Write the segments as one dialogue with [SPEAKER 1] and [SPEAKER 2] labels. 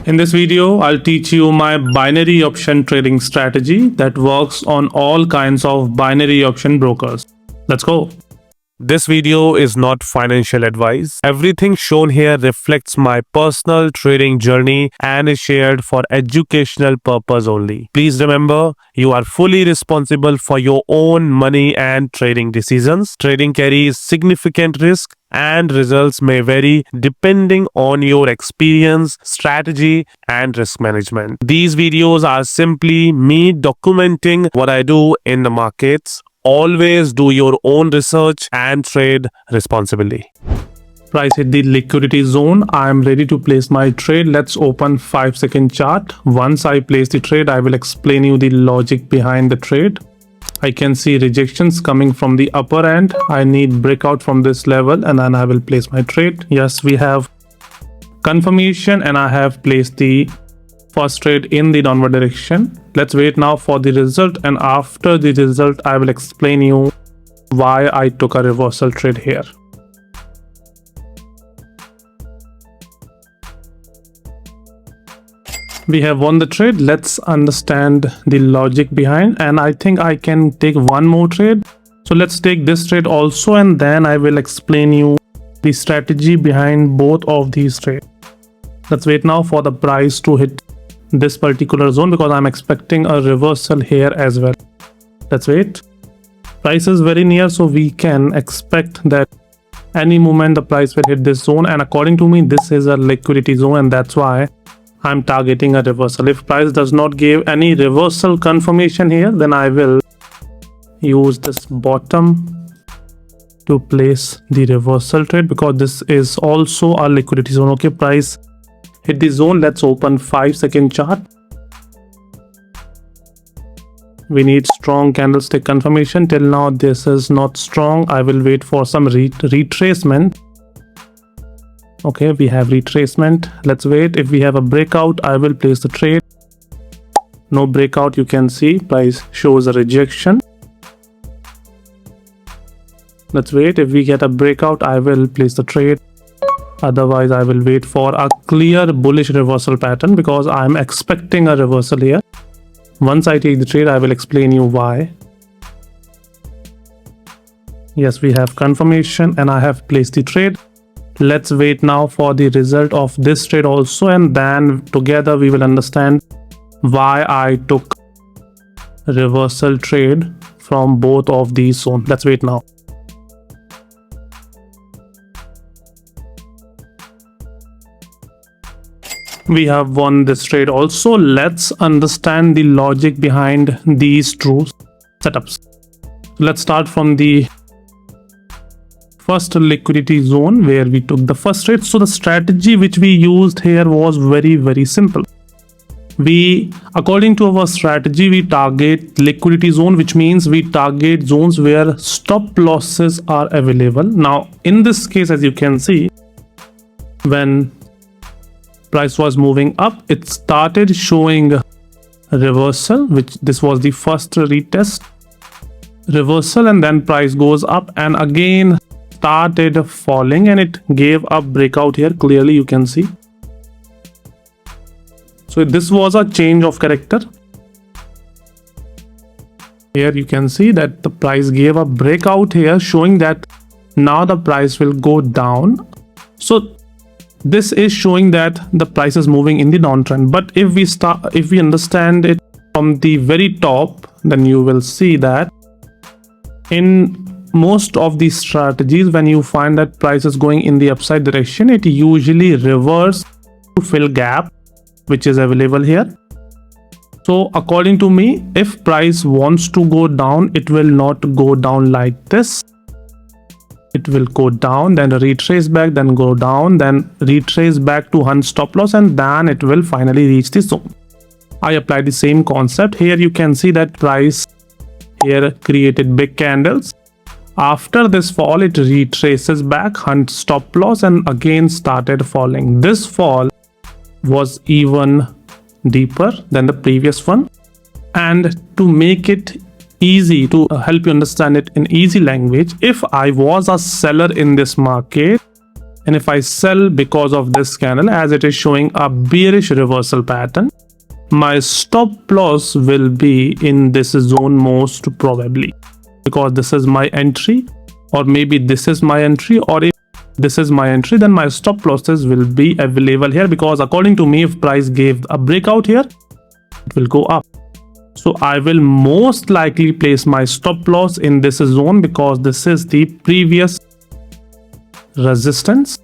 [SPEAKER 1] In this video, I'll teach you my binary option trading strategy that works on all kinds of binary option brokers. Let's go. This video is not financial advice. Everything shown here reflects my personal trading journey and is shared for educational purpose only. Please remember, you are fully responsible for your own money and trading decisions. Trading carries significant risk and results may vary depending on your experience, strategy, and risk management. These videos are simply me documenting what I do in the markets. Always do your own research and trade responsibly. Price hit the liquidity zone. I am ready to place my trade. Let's open 5-second chart. Once I place the trade, I will explain you the logic behind the trade. I can see rejections coming from the upper end. I need breakout from this level and then I will place my trade. Yes, we have confirmation and I have placed the first trade in the downward direction. Let's wait now for the result, and after the result I will explain you why I took a reversal trade here. We have won the trade. Let's understand the logic behind, and I think I can take one more trade. So let's take this trade also, and then I will explain you the strategy behind both of these trades. Let's wait now for the price to hit this particular zone because I'm expecting a reversal here as well. Let's wait. Price is very near, so we can expect that any moment the price will hit this zone, and according to me this is a liquidity zone, and that's why I'm targeting a reversal. If price does not give any reversal confirmation here, then I will use this bottom to place the reversal trade because this is also a liquidity zone. Okay, price hit the zone. Let's open 5-second chart. We need strong candlestick confirmation. Till now this is not strong. I will wait for some retracement. Okay, we have retracement. Let's wait. If we have a breakout, I will place the trade. No breakout, you can see price shows a rejection. Let's wait. If we get a breakout, I will place the trade. Otherwise, I will wait for a clear bullish reversal pattern because I am expecting a reversal here. Once I take the trade, I will explain you why. Yes, we have confirmation and I have placed the trade. Let's wait now for the result of this trade also, and then together we will understand why I took reversal trade from both of these zones. Let's wait now. We have won this trade also. Let's understand the logic behind these two setups. Let's start from the first liquidity zone where we took the first trade. So the strategy which we used here was very simple. According to our strategy, we target liquidity zone, which means we target zones where stop losses are available. Now in this case, as you can see, when price was moving up, it started showing a reversal, which this was the first retest reversal, and then price goes up and again started falling and it gave a breakout here. Clearly you can see. So this was a change of character. Here you can see that the price gave a breakout here, showing that now the price will go down. So this is showing that the price is moving in the downtrend. But if we understand it from the very top, then you will see that in most of these strategies, when you find that price is going in the upside direction, it usually reverses to fill gap which is available here. So according to me, if price wants to go down, it will not go down like this. It will go down, then retrace back, then go down, then retrace back to hunt stop loss, and then it will finally reach the zone. I applied the same concept. Here you can see that price here created big candles. After this fall, it retraces back, hunt stop loss, and again started falling. This fall was even deeper than the previous one. And to make it easy, to help you understand it in easy language, if I was a seller in this market and if I sell because of this candle, as it is showing a bearish reversal pattern, my stop loss will be in this zone most probably, because this is my entry, or maybe this is my entry, or if this is my entry, then my stop losses will be available here, because according to me, if price gave a breakout here, it will go up. So I will most likely place my stop loss in this zone, because this is the previous resistance,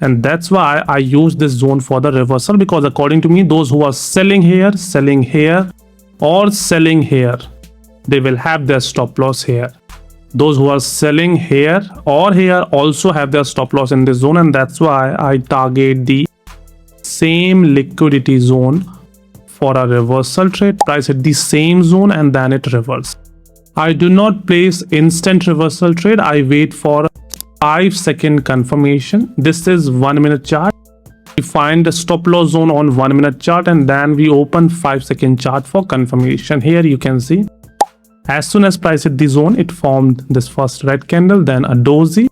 [SPEAKER 1] and that's why I use this zone for the reversal, because according to me, those who are selling here, or selling here, they will have their stop loss here. Those who are selling here or here also have their stop loss in this zone, and that's why I target the same liquidity zone for a reversal trade. Price hit the same zone and then it reverses. I do not place instant reversal trade. I wait for 5-second confirmation. This is 1 minute chart. We find the stop loss zone on 1 minute chart, and then we open 5-second chart for confirmation. Here you can see, as soon as price hit the zone, it formed this first red candle, then a doji,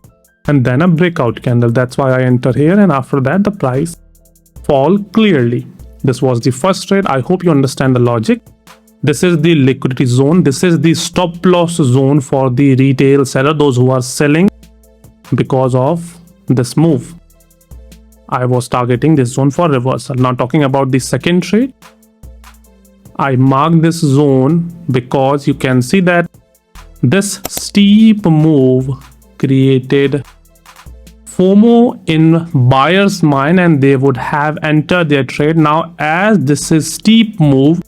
[SPEAKER 1] and then a breakout candle. That's why I enter here, and after that the price fall clearly. This was the first trade. I hope you understand the logic. This is the liquidity zone. This is the stop loss zone for the retail seller, those who are selling because of this move. I was targeting this zone for reversal. Now talking about the second trade, I marked this zone because you can see that this steep move created FOMO in buyers' mind, and they would have entered their trade. Now, as this is steep move,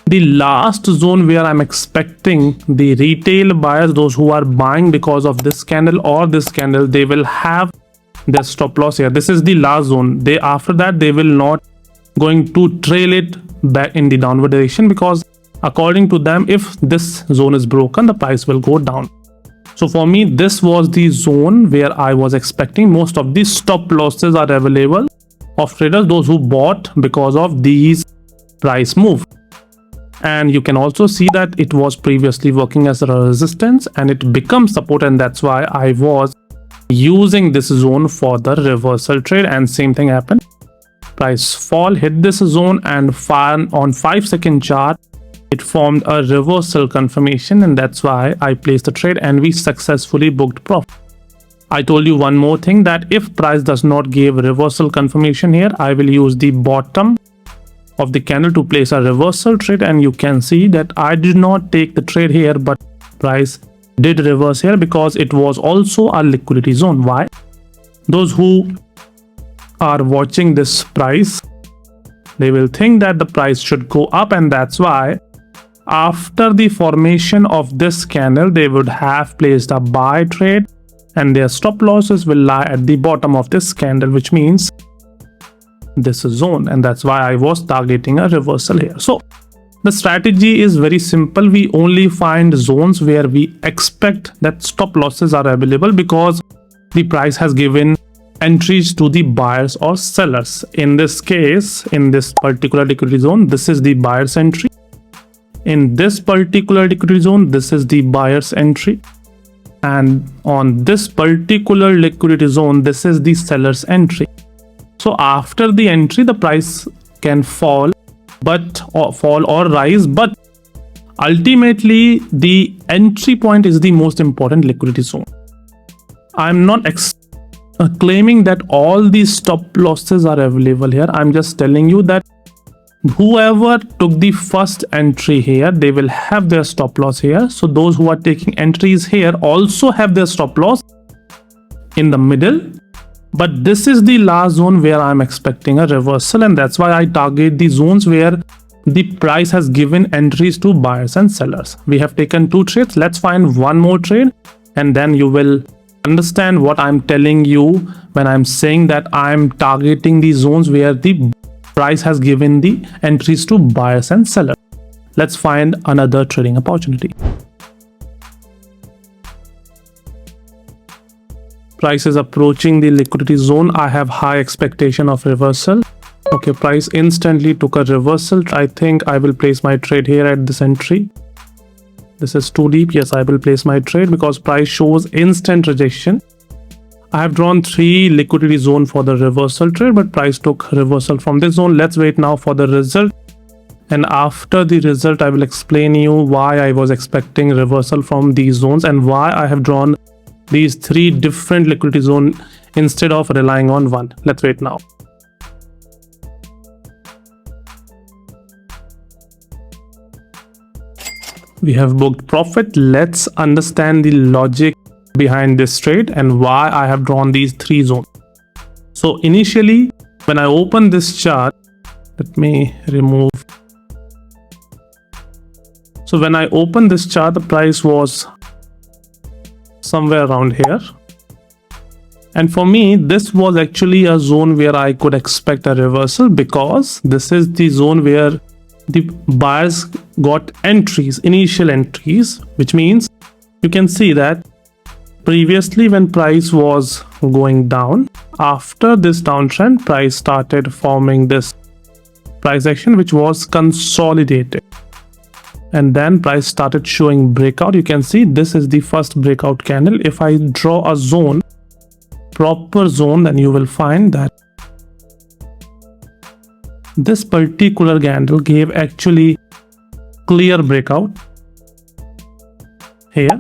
[SPEAKER 1] the last zone where I'm expecting the retail buyers, those who are buying because of this candle or this candle, they will have their stop loss here. This is the last zone. After that, they will not going to trail it back in the downward direction, because according to them, if this zone is broken, the price will go down. So for me, this was the zone where I was expecting most of the stop losses are available of traders, those who bought because of these price move. And you can also see that it was previously working as a resistance and it becomes support, and that's why I was using this zone for the reversal trade. And same thing happened. Price fall, hit this zone, and on 5-second chart it formed a reversal confirmation, and that's why I placed the trade and we successfully booked profit. I told you one more thing, that if price does not give reversal confirmation here, I will use the bottom of the candle to place a reversal trade, and you can see that I did not take the trade here, but price did reverse here because it was also a liquidity zone. Why? Those who are watching this price, they will think that the price should go up, and that's why after the formation of this candle, they would have placed a buy trade, and their stop losses will lie at the bottom of this candle, which means this zone, and that's why I was targeting a reversal here. So the strategy is very simple. We only find zones where we expect that stop losses are available because the price has given entries to the buyers or sellers. In this case, in this particular liquidity zone, this is the buyer's entry. In this particular liquidity zone, this is the buyer's entry. And on this particular liquidity zone, this is the seller's entry. So after the entry, the price can fall or rise, but ultimately the entry point is the most important liquidity zone. I'm not claiming that all these stop losses are available here. I'm just telling you that whoever took the first entry here, they will have their stop loss here. So those who are taking entries here also have their stop loss in the middle. But this is the last zone where I'm expecting a reversal, and that's why I target the zones where the price has given entries to buyers and sellers. We have taken 2 trades. Let's find one more trade, and then you will understand what I'm telling you when I'm saying that I'm targeting the zones where the price has given the entries to buyers and sellers. Let's find another trading opportunity. Price is approaching the liquidity zone. I have high expectation of reversal. Okay, price instantly took a reversal. I think I will place my trade here at this entry. This is too deep. Yes, I will place my trade because price shows instant rejection. I have drawn 3 liquidity zone for the reversal trade, but price took reversal from this zone. Let's wait now for the result. And after the result, I will explain you why I was expecting reversal from these zones and why I have drawn these 3 different liquidity zones instead of relying on one. Let's wait now. We have booked profit. Let's understand the logic behind this trade and why I have drawn these 3 zones. So initially, when I open this chart, let me remove. So when I opened this chart, the price was somewhere around here. And for me, this was actually a zone where I could expect a reversal, because this is the zone where the buyers got entries, initial entries, which means you can see that previously when price was going down, after this downtrend, price started forming this price action which was consolidated, and then price started showing breakout. You can see this is the first breakout candle. If I draw a zone, proper zone, then you will find that this particular candle gave actually clear breakout here.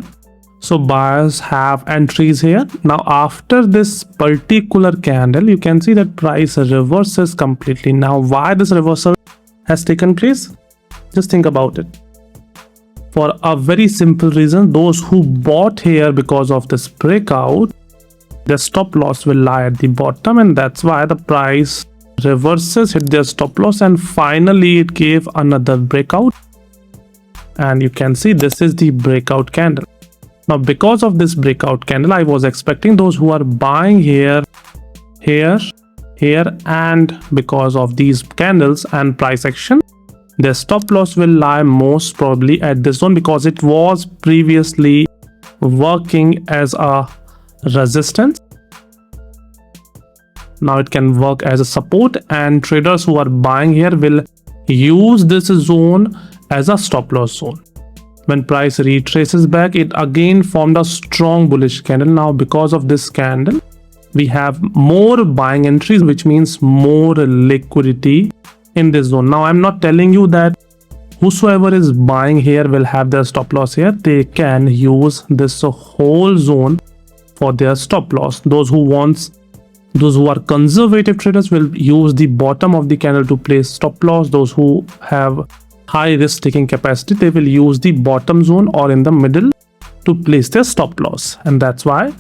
[SPEAKER 1] So buyers have entries here. Now after this particular candle, you can see that price reverses completely. Now why this reversal has taken place? Just think about it. For a very simple reason, those who bought here because of this breakout, their stop loss will lie at the bottom, and that's why the price reverses, hit their stop loss, and finally it gave another breakout. And you can see this is the breakout candle. Now because of this breakout candle, I was expecting those who are buying here, and because of these candles and price action, their stop loss will lie most probably at this zone, because it was previously working as a resistance. Now it can work as a support, and traders who are buying here will use this zone as a stop loss zone. When price retraces back, it again formed a strong bullish candle. Now because of this candle, we have more buying entries, which means more liquidity in this zone. Now I'm not telling you that whosoever is buying here will have their stop loss here. They can use this whole zone for their stop loss. Those who are conservative traders will use the bottom of the candle to place stop loss. Those who have high risk taking capacity, they will use the bottom zone or in the middle to place their stop loss. And that's why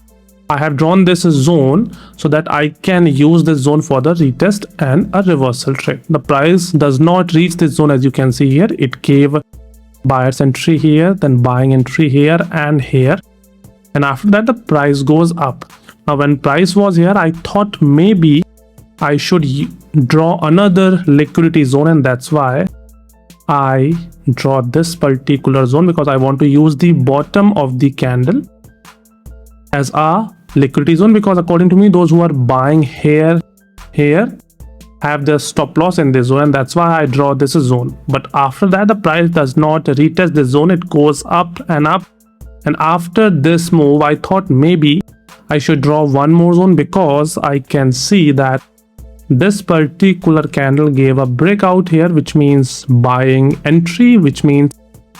[SPEAKER 1] I have drawn this zone, so that I can use this zone for the retest and a reversal trade. The price does not reach this zone, as you can see here. It gave buyers entry here, then buying entry here and here, and after that the price goes up. Now when price was here, I thought maybe I should draw another liquidity zone, and that's why I draw this particular zone, because I want to use the bottom of the candle as a liquidity zone, because according to me, those who are buying here have their stop loss in this zone, and that's why I draw this zone. But after that, the price does not retest this zone. It goes up, and after this move, I thought maybe I should draw one more zone, because I can see that this particular candle gave a breakout here, which means buying entry, which means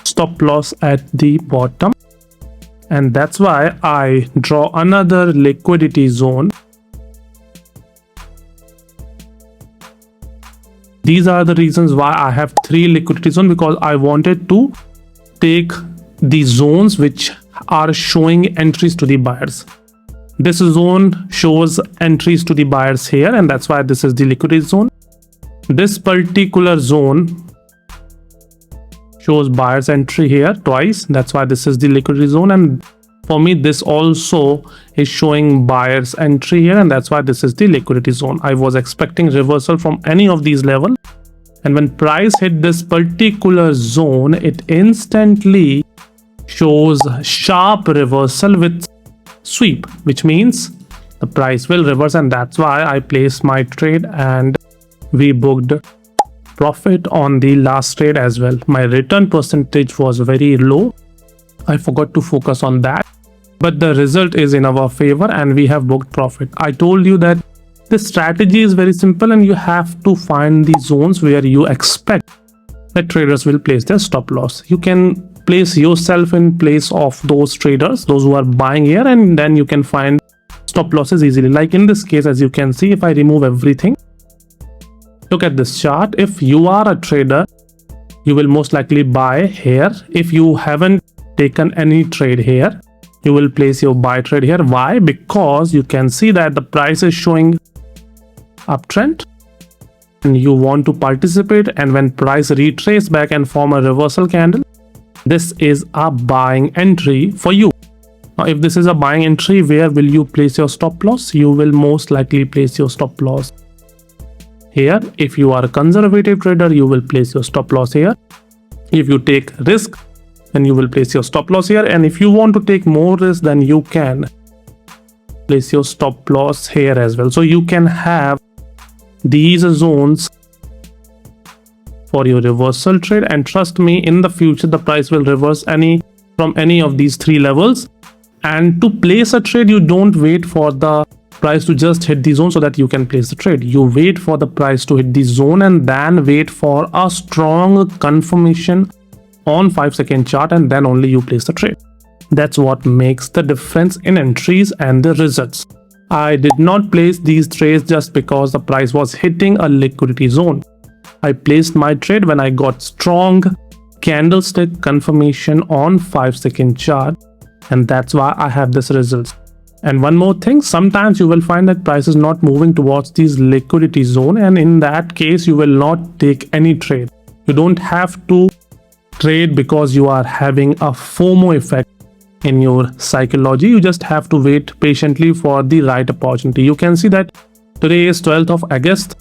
[SPEAKER 1] stop loss at the bottom. And that's why I draw another liquidity zone. These are the reasons why I have 3 liquidity zones, because I wanted to take the zones which are showing entries to the buyers. This zone shows entries to the buyers here, and that's why this is the liquidity zone. This particular zone shows buyers entry here twice. That's why this is the liquidity zone. And for me, this also is showing buyers entry here, and that's why this is the liquidity zone. I was expecting reversal from any of these levels, and when price hit this particular zone, it instantly shows sharp reversal with sweep, which means the price will reverse, and that's why I placed my trade, and we booked profit on the last trade as well. My return percentage was very low. I forgot to focus on that. but the result is in our favor and we have booked profit. I told you that the strategy is very simple and you have to find the zones where you expect that traders will place their stop loss. You can place yourself in place of those traders, those who are buying here, and then you can find stop losses easily. Like in this case, as you can see, if I remove everything, look at this chart. If you are a trader, you will most likely buy here. If you haven't taken any trade here, you will place your buy trade here. Why? Because you can see that the price is showing uptrend and you want to participate, and when price retrace back and form a reversal candle, this is a buying entry for you. Now if this is a buying entry, where will you place your stop loss? You will most likely place your stop loss here. If you are a conservative trader, you will place your stop loss here. If you take risk, then you will place your stop loss here, and if you want to take more risk, then you can place your stop loss here as well. So you can have these zones for your reversal trade, and trust me, in the future the price will reverse from any of these three levels. And to place a trade, you don't wait for the price to just hit the zone so that you can place the trade. You wait for the price to hit the zone and then wait for a strong confirmation on 5-second chart, and then only you place the trade. That's what makes the difference in entries and the results. I did not place these trades just because the price was hitting a liquidity zone. I placed my trade when I got strong candlestick confirmation on 5-second chart, and that's why I have this result. And one more thing, sometimes you will find that price is not moving towards this liquidity zone, and in that case you will not take any trade. You don't have to trade because you are having a FOMO effect in your psychology. You just have to wait patiently for the right opportunity. You can see that today is 12th of August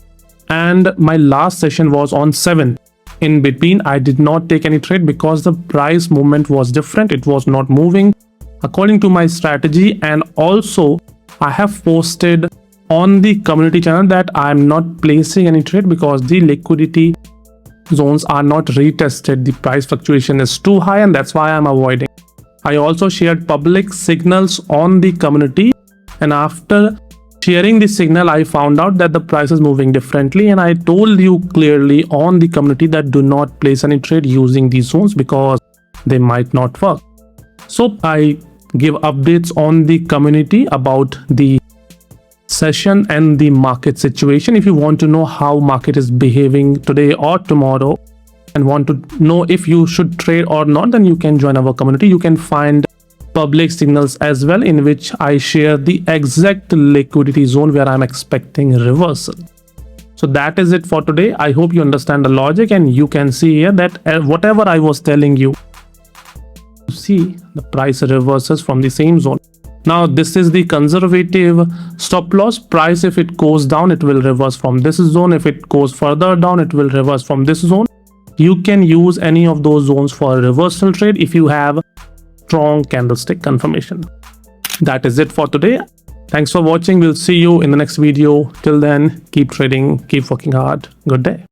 [SPEAKER 1] and my last session was on 7th. In between, I did not take any trade because the price movement was different. It was not moving according to my strategy, and also I have posted on the community channel that I am not placing any trade because the liquidity zones are not retested. The price fluctuation is too high, and that's why I'm avoiding. I also shared public signals on the community, and after sharing the signal, I found out that the price is moving differently, and I told you clearly on the community that do not place any trade using these zones because they might not work. So I give updates on the community about the session and the market situation. If you want to know how market is behaving today or tomorrow and want to know if you should trade or not, then you can join our community. You can find public signals as well, in which I share the exact liquidity zone where I'm expecting reversal. So that is it for today. I hope you understand the logic, and you can see here that whatever I was telling you, see the price reverses from the same zone. Now this is the conservative stop loss. Price, if it goes down, it will reverse from this zone. If it goes further down, it will reverse from this zone. You can use any of those zones for a reversal trade if you have strong candlestick confirmation. That is it for today. Thanks for watching. We'll see you in the next video. Till then, keep trading, keep working hard. Good day.